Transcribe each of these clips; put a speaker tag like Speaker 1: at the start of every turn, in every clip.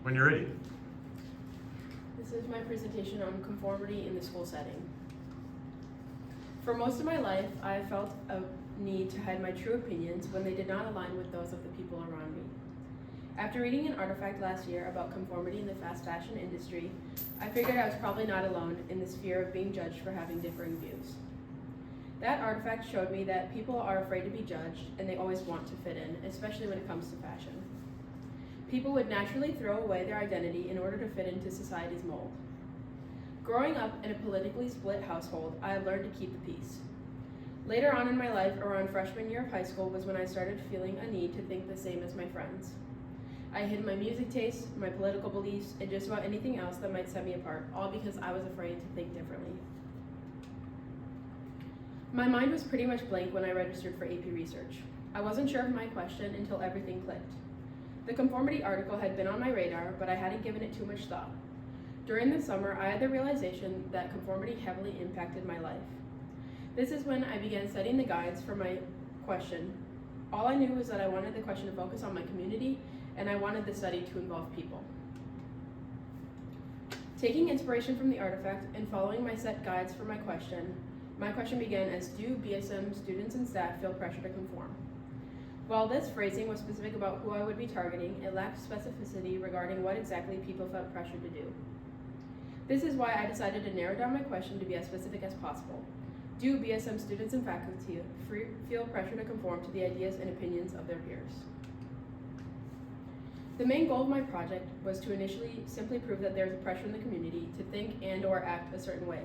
Speaker 1: When you're ready.
Speaker 2: This is my presentation on conformity in the school setting. For most of my life, I have felt a need to hide my true opinions when they did not align with those of the people around me. After reading an artifact last year about conformity in the fast fashion industry, I figured I was probably not alone in this fear of being judged for having differing views. That artifact showed me that people are afraid to be judged and they always want to fit in, especially when it comes to fashion. People would naturally throw away their identity in order to fit into society's mold. Growing up in a politically split household, I had learned to keep the peace. Later on in my life, around freshman year of high school, was when I started feeling a need to think the same as my friends. I hid my music tastes, my political beliefs, and just about anything else that might set me apart, all because I was afraid to think differently. My mind was pretty much blank when I registered for AP Research. I wasn't sure of my question until everything clicked. The conformity article had been on my radar, but I hadn't given it too much thought. During the summer, I had the realization that conformity heavily impacted my life. This is when I began studying the guides for my question. All I knew was that I wanted the question to focus on my community, and I wanted the study to involve people. Taking inspiration from the artifact and following my set guides for my question began as, do BSM students and staff feel pressure to conform? While this phrasing was specific about who I would be targeting, it lacked specificity regarding what exactly people felt pressured to do. This is why I decided to narrow down my question to be as specific as possible. Do BSM students and faculty feel pressure to conform to the ideas and opinions of their peers? The main goal of my project was to initially simply prove that there is a pressure in the community to think and or act a certain way.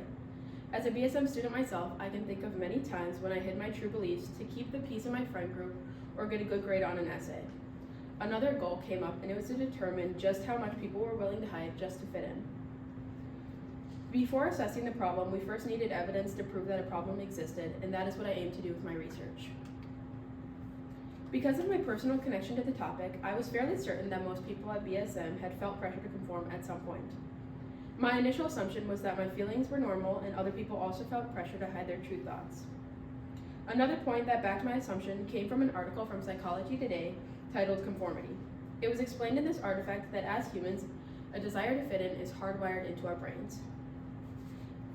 Speaker 2: As a BSM student myself, I can think of many times when I hid my true beliefs to keep the peace in my friend group or get a good grade on an essay. Another goal came up, and it was to determine just how much people were willing to hide just to fit in. Before assessing the problem, we first needed evidence to prove that a problem existed, and that is what I aim to do with my research. Because of my personal connection to the topic, I was fairly certain that most people at BSM had felt pressure to conform at some point. My initial assumption was that my feelings were normal and other people also felt pressure to hide their true thoughts. Another point that backed my assumption came from an article from Psychology Today titled Conformity. It was explained in this artifact that as humans, a desire to fit in is hardwired into our brains.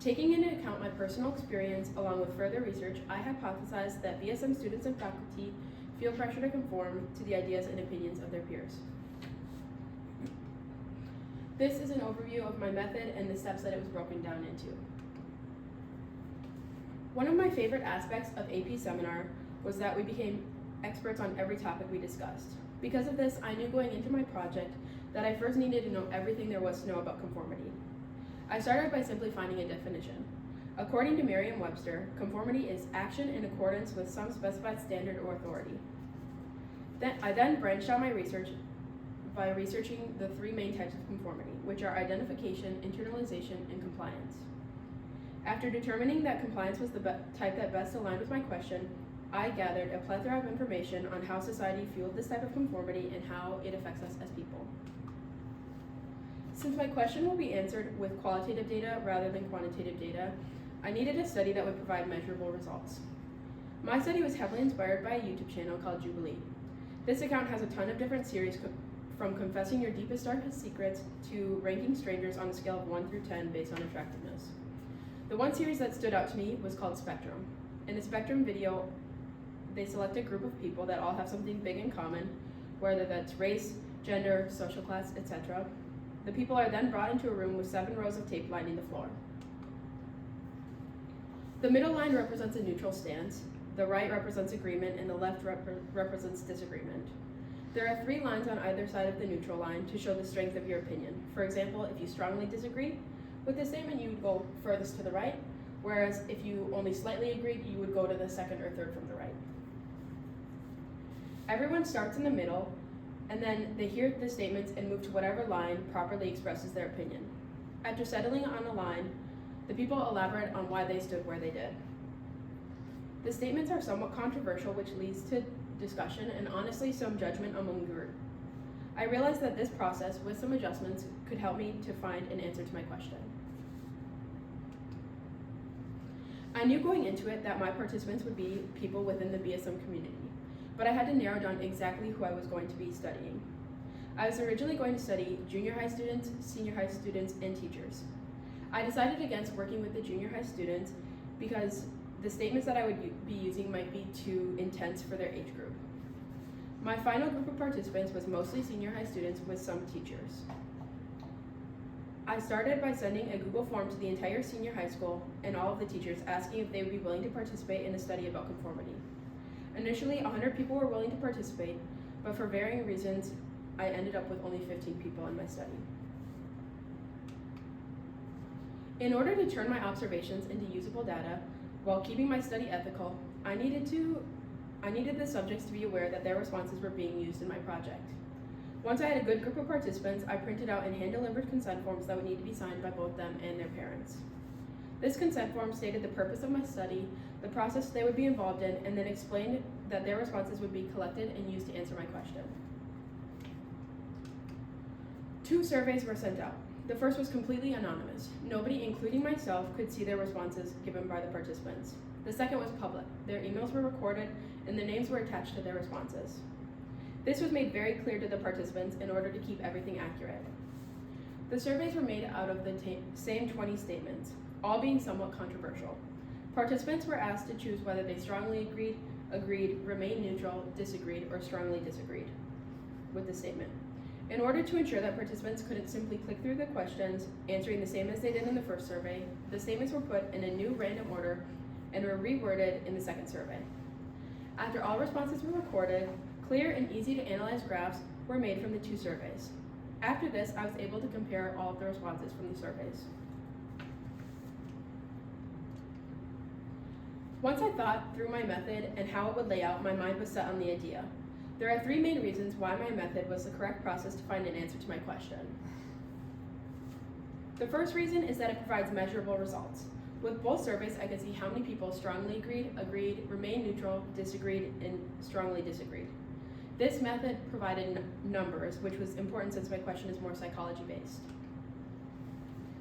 Speaker 2: Taking into account my personal experience along with further research, I hypothesized that BSM students and faculty feel pressure to conform to the ideas and opinions of their peers. This is an overview of my method and the steps that it was broken down into. One of my favorite aspects of AP Seminar was that we became experts on every topic we discussed. Because of this, I knew going into my project that I first needed to know everything there was to know about conformity. I started by simply finding a definition. According to Merriam-Webster, conformity is action in accordance with some specified standard or authority. I then branched out my research by researching the three main types of conformity, which are identification, internalization, and compliance. After determining that compliance was the type that best aligned with my question, I gathered a plethora of information on how society fueled this type of conformity and how it affects us as people. Since my question will be answered with qualitative data rather than quantitative data, I needed a study that would provide measurable results. My study was heavily inspired by a YouTube channel called Jubilee. This account has a ton of different series from confessing your deepest, darkest secrets to ranking strangers on a scale of 1 through 10 based on attractiveness. The one series that stood out to me was called Spectrum. In the Spectrum video, they select a group of people that all have something big in common, whether that's race, gender, social class, etc. The people are then brought into a room with 7 rows of tape lining the floor. The middle line represents a neutral stance, the right represents agreement, and the left represents disagreement. There are 3 lines on either side of the neutral line to show the strength of your opinion. For example, if you strongly disagree with the statement, you would go furthest to the right, whereas if you only slightly agreed, you would go to the second or third from the right. Everyone starts in the middle, and then they hear the statements and move to whatever line properly expresses their opinion. After settling on a line, the people elaborate on why they stood where they did. The statements are somewhat controversial, which leads to discussion and honestly some judgment among the group. I realized that this process, with some adjustments, could help me to find an answer to my question. I knew going into it that my participants would be people within the BSM community, but I had to narrow down exactly who I was going to be studying. I was originally going to study junior high students, senior high students, and teachers. I decided against working with the junior high students because the statements that I would be using might be too intense for their age group. My final group of participants was mostly senior high students with some teachers. I started by sending a Google form to the entire senior high school and all of the teachers asking if they would be willing to participate in a study about conformity. Initially, 100 people were willing to participate, but for varying reasons, I ended up with only 15 people in my study. In order to turn my observations into usable data while keeping my study ethical, I needed the subjects to be aware that their responses were being used in my project. Once I had a good group of participants, I printed out and hand-delivered consent forms that would need to be signed by both them and their parents. This consent form stated the purpose of my study, the process they would be involved in, and then explained that their responses would be collected and used to answer my question. 2 surveys were sent out. The first was completely anonymous. Nobody, including myself, could see their responses given by the participants. The second was public. Their emails were recorded and their names were attached to their responses. This was made very clear to the participants in order to keep everything accurate. The surveys were made out of the same 20 statements, all being somewhat controversial. Participants were asked to choose whether they strongly agreed, remained neutral, disagreed, or strongly disagreed with the statement. In order to ensure that participants couldn't simply click through the questions, answering the same as they did in the first survey, the statements were put in a new random order and were reworded in the second survey. After all responses were recorded, clear and easy to analyze graphs were made from the 2 surveys. After this, I was able to compare all of the responses from the surveys. Once I thought through my method and how it would lay out, my mind was set on the idea. There are 3 main reasons why my method was the correct process to find an answer to my question. The first reason is that it provides measurable results. With both surveys, I could see how many people strongly agreed, remained neutral, disagreed, and strongly disagreed. This method provided numbers, which was important since my question is more psychology-based.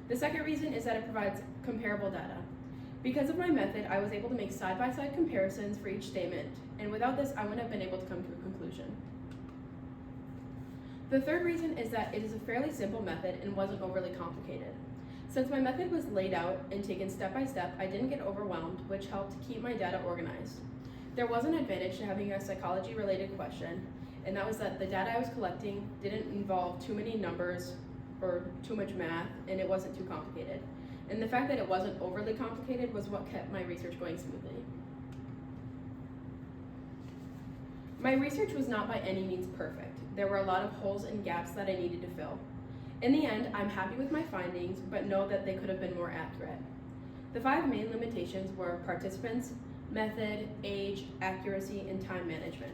Speaker 2: The second reason is that it provides comparable data. Because of my method, I was able to make side-by-side comparisons for each statement, and without this, I wouldn't have been able to come to a conclusion. The third reason is that it is a fairly simple method and wasn't overly complicated. Since my method was laid out and taken step by step, I didn't get overwhelmed, which helped keep my data organized. There was an advantage to having a psychology-related question, and that was that the data I was collecting didn't involve too many numbers or too much math, and it wasn't too complicated. And the fact that it wasn't overly complicated was what kept my research going smoothly. My research was not by any means perfect. There were a lot of holes and gaps that I needed to fill. In the end, I'm happy with my findings, but know that they could have been more accurate. The 5 main limitations were participants, method, age, accuracy, and time management.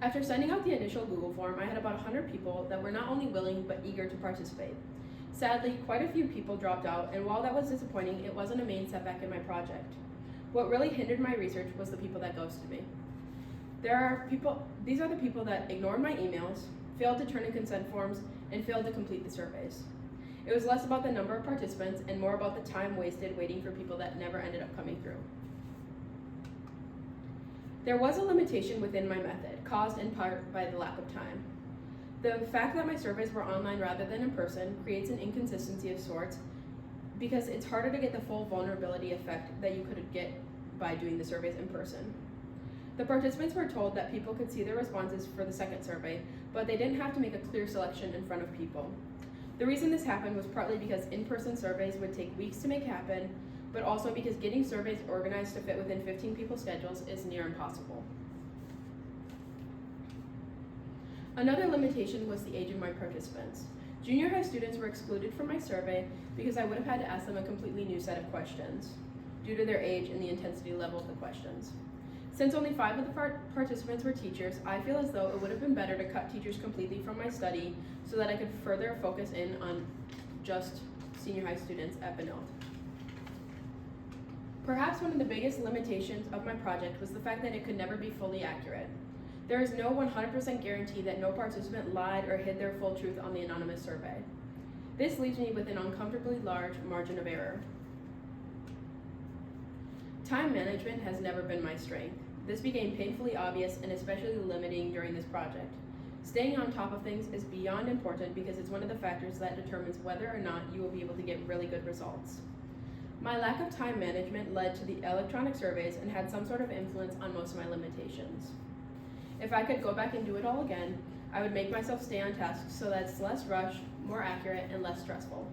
Speaker 2: After sending out the initial Google form, I had about 100 people that were not only willing but eager to participate. Sadly, quite a few people dropped out, and while that was disappointing, it wasn't a main setback in my project. What really hindered my research was the people that ghosted me. These are the people that ignored my emails, failed to turn in consent forms, and failed to complete the surveys. It was less about the number of participants and more about the time wasted waiting for people that never ended up coming through. There was a limitation within my method, caused in part by the lack of time. The fact that my surveys were online rather than in person creates an inconsistency of sorts because it's harder to get the full vulnerability effect that you could get by doing the surveys in person. The participants were told that people could see their responses for the second survey, but they didn't have to make a clear selection in front of people. The reason this happened was partly because in-person surveys would take weeks to make happen, but also because getting surveys organized to fit within 15 people's schedules is near impossible. Another limitation was the age of my participants. Junior high students were excluded from my survey because I would have had to ask them a completely new set of questions due to their age and the intensity level of the questions. Since only 5 of the participants were teachers, I feel as though it would have been better to cut teachers completely from my study so that I could further focus in on just senior high students at Benilde. Perhaps one of the biggest limitations of my project was the fact that it could never be fully accurate. There is no 100% guarantee that no participant lied or hid their full truth on the anonymous survey. This leaves me with an uncomfortably large margin of error. Time management has never been my strength. This became painfully obvious and especially limiting during this project. Staying on top of things is beyond important because it's one of the factors that determines whether or not you will be able to get really good results. My lack of time management led to the electronic surveys and had some sort of influence on most of my limitations. If I could go back and do it all again, I would make myself stay on task so that it's less rushed, more accurate, and less stressful.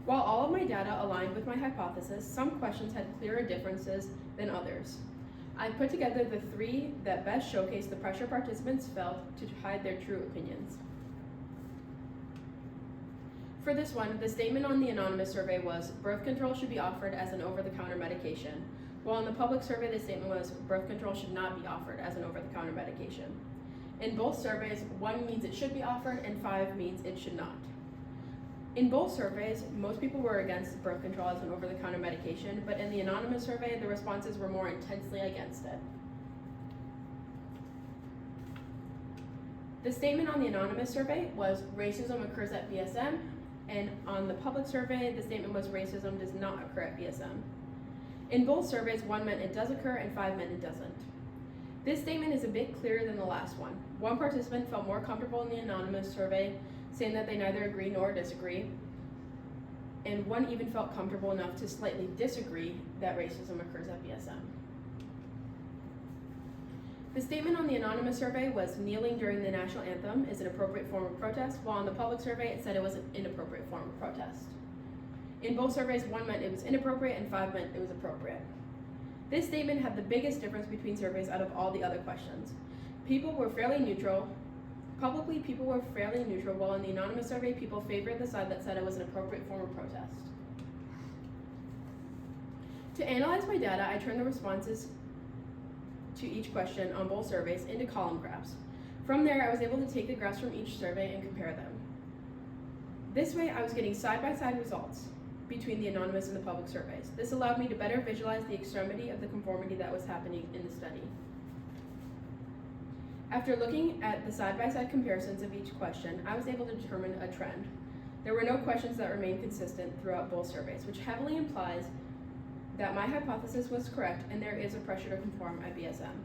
Speaker 2: While all of my data aligned with my hypothesis, some questions had clearer differences than others. I put together the 3 that best showcase the pressure participants felt to hide their true opinions. For this one, the statement on the anonymous survey was, birth control should be offered as an over-the-counter medication, while in the public survey, the statement was, birth control should not be offered as an over-the-counter medication. In both surveys, 1 means it should be offered and 5 means it should not. In both surveys, most people were against birth control as an over-the-counter medication, but in the anonymous survey, the responses were more intensely against it. The statement on the anonymous survey was, racism occurs at BSM, and on the public survey, the statement was, racism does not occur at BSM. In both surveys, 1 meant it does occur and 5 meant it doesn't. This statement is a bit clearer than the last one. 1 participant felt more comfortable in the anonymous survey, saying that they neither agree nor disagree, and 1 even felt comfortable enough to slightly disagree that racism occurs at BSM. The statement on the anonymous survey was, kneeling during the national anthem is an appropriate form of protest, while on the public survey it said it was an inappropriate form of protest. In both surveys, 1 meant it was inappropriate and 5 meant it was appropriate. This statement had the biggest difference between surveys out of all the other questions. People were fairly neutral. Publicly, people were fairly neutral, while in the anonymous survey, people favored the side that said it was an appropriate form of protest. To analyze my data, I turned the responses to each question on both surveys into column graphs. From there, I was able to take the graphs from each survey and compare them. This way, I was getting side-by-side results between the anonymous and the public surveys. This allowed me to better visualize the extremity of the conformity that was happening in the study. After looking at the side-by-side comparisons of each question, I was able to determine a trend. There were no questions that remained consistent throughout both surveys, which heavily implies that my hypothesis was correct and there is a pressure to conform at BSM.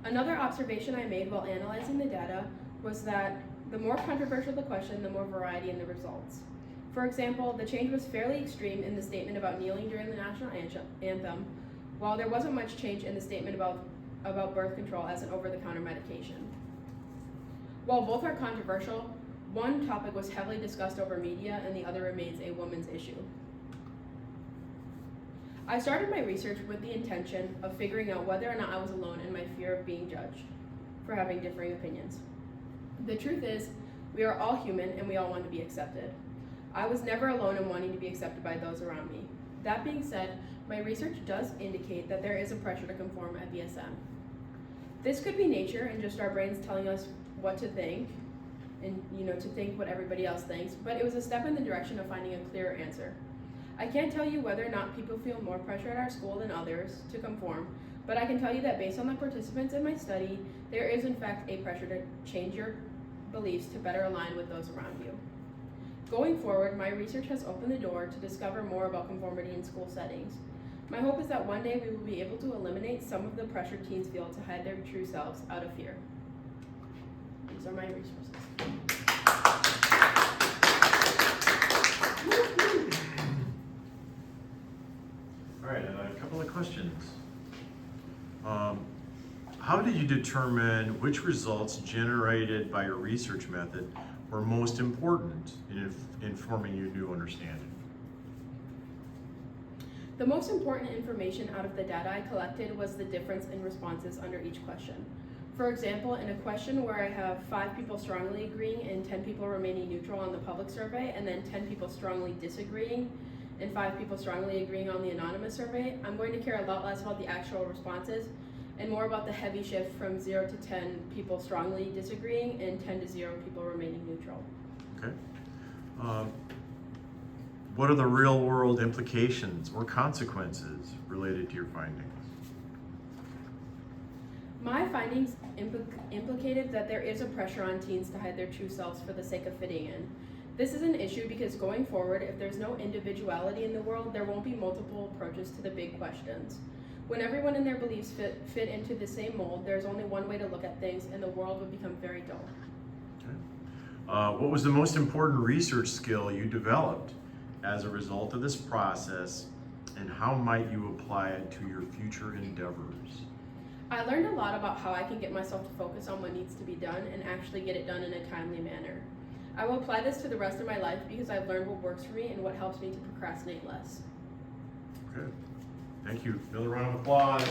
Speaker 2: Another observation I made while analyzing the data was that the more controversial the question, the more variety in the results. For example, the change was fairly extreme in the statement about kneeling during the national anthem, while there wasn't much change in the statement about birth control as an over-the-counter medication. While both are controversial, one topic was heavily discussed over media and the other remains a woman's issue. I started my research with the intention of figuring out whether or not I was alone in my fear of being judged for having differing opinions. The truth is, we are all human and we all want to be accepted. I was never alone in wanting to be accepted by those around me. That being said, my research does indicate that there is a pressure to conform at BSM. This could be nature and just our brains telling us what to think and to think what everybody else thinks, but it was a step in the direction of finding a clearer answer. I can't tell you whether or not people feel more pressure at our school than others to conform, but I can tell you that based on the participants in my study, there is in fact a pressure to change your beliefs to better align with those around you. Going forward, my research has opened the door to discover more about conformity in school settings. My hope is that one day we will be able to eliminate some of the pressure teens feel to hide their true selves out of fear. These are my resources.
Speaker 1: All right, a couple of questions. How did you determine which results generated by your research method were most important in informing your new understanding?
Speaker 2: The most important information out of the data I collected was the difference in responses under each question. For example, in a question where I have 5 people strongly agreeing and 10 people remaining neutral on the public survey, and then 10 people strongly disagreeing and 5 people strongly agreeing on the anonymous survey, I'm going to care a lot less about the actual responses and more about the heavy shift from 0 to 10 people strongly disagreeing and 10 to 0 people remaining neutral.
Speaker 1: Okay. What are the real world implications or consequences related to your findings?
Speaker 2: My findings implicated that there is a pressure on teens to hide their true selves for the sake of fitting in. This is an issue because going forward, if there's no individuality in the world, there won't be multiple approaches to the big questions. When everyone and their beliefs fit into the same mold, there's only one way to look at things, and the world would become very dull.
Speaker 1: Okay. What was the most important research skill you developed as a result of this process, and how might you apply it to your future endeavors?
Speaker 2: I learned a lot about how I can get myself to focus on what needs to be done and actually get it done in a timely manner. I will apply this to the rest of my life because I've learned what works for me and what helps me to procrastinate less.
Speaker 1: Okay. Thank you. Another round of applause.